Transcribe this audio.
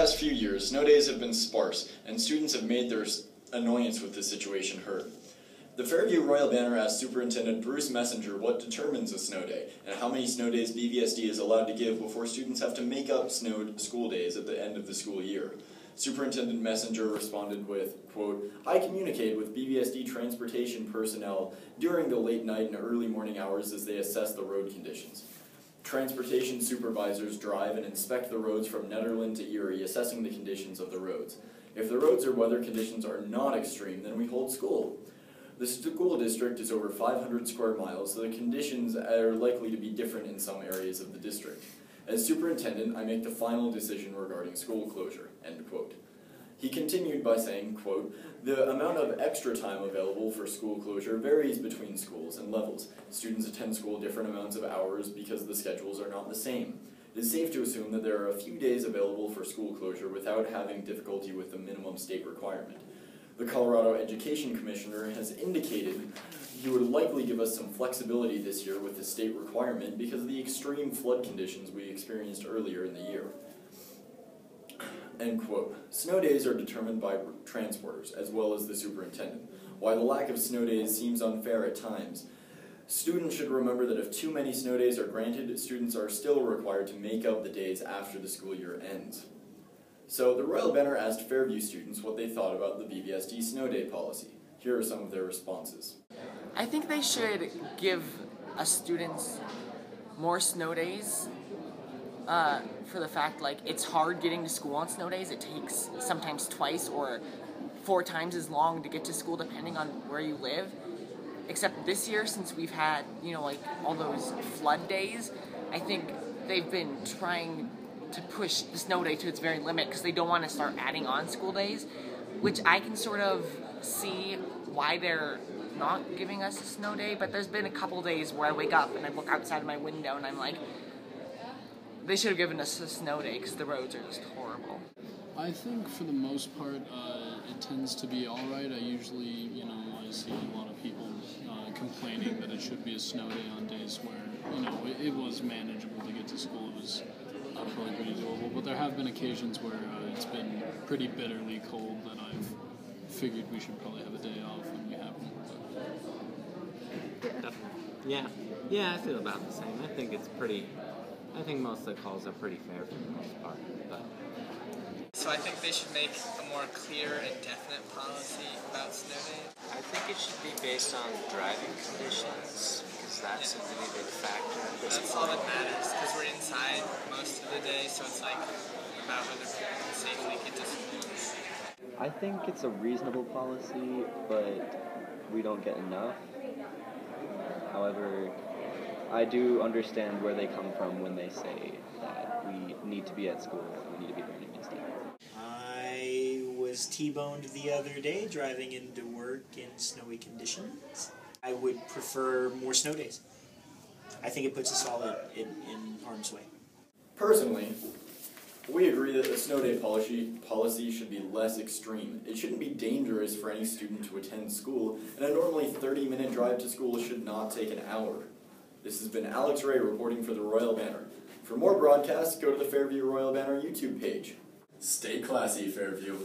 past few years, snow days have been sparse, and students have made their annoyance with this situation heard. The Fairview Royal Banner asked Superintendent Bruce Messenger what determines a snow day, and how many snow days BVSD is allowed to give before students have to make up snowed school days at the end of the school year. Superintendent Messenger responded with, quote, "I communicate with BVSD transportation personnel during the late night and early morning hours as they assess the road conditions. Transportation supervisors drive and inspect the roads from Netherland to Erie, assessing the conditions of the roads. If the roads or weather conditions are not extreme, then we hold school. The school district is over 500 square miles, so the conditions are likely to be different in some areas of the district. As superintendent, I make the final decision regarding school closure," end quote. He continued by saying, quote, "The amount of extra time available for school closure varies between schools and levels. Students attend school different amounts of hours because the schedules are not the same. It is safe to assume that there are a few days available for school closure without having difficulty with the minimum state requirement. The Colorado Education Commissioner has indicated he would likely give us some flexibility this year with the state requirement because of the extreme flood conditions we experienced earlier in the year." End quote. Snow days are determined by transporters as well as the superintendent. While the lack of snow days seems unfair at times, students should remember that if too many snow days are granted, students are still required to make up the days after the school year ends. So the Royal Banner asked Fairview students what they thought about the BVSD snow day policy. Here are some of their responses. I think they should give students more snow days for the fact, like, it's hard getting to school on snow days. It takes sometimes twice or 4 times as long to get to school depending on where you live. Except this year, since we've had, like all those flood days, I think they've been trying to push the snow day to its very limit because they don't want to start adding on school days, which I can sort of see why they're not giving us a snow day, but there's been a couple days where I wake up and I look outside my window and I'm like, they should have given us a snow day because the roads are just horrible. I think for the most part, it tends to be alright. I usually, I see a lot of people complaining that it should be a snow day on days where, it was manageable to get to school. It was probably pretty doable, but there have been occasions where it's been pretty bitterly cold that I've figured we should probably have a day off when we have one. Yeah, I feel about the same. I think most of the calls are pretty fair for the most part. But So I think they should make a more clear and definite policy about snow days. I think it should be based on driving conditions, because that seems to be a big factor at this That's all that matters, because we're inside most of the day, so it's like about whether people can safely get to school. I think it's a reasonable policy, but we don't get enough. However, I do understand where they come from when they say that we need to be at school, we need to be learning instead. I was T-boned the other day driving into work in snowy conditions. I would prefer more snow days. I think it puts us all in harm's way. Personally, we agree that the snow day policy should be less extreme. It shouldn't be dangerous for any student to attend school, and a normally 30-minute drive to school should not take an hour. This has been Alex Ray reporting for the Royal Banner. For more broadcasts, go to the Fairview Royal Banner YouTube page. Stay classy, Fairview.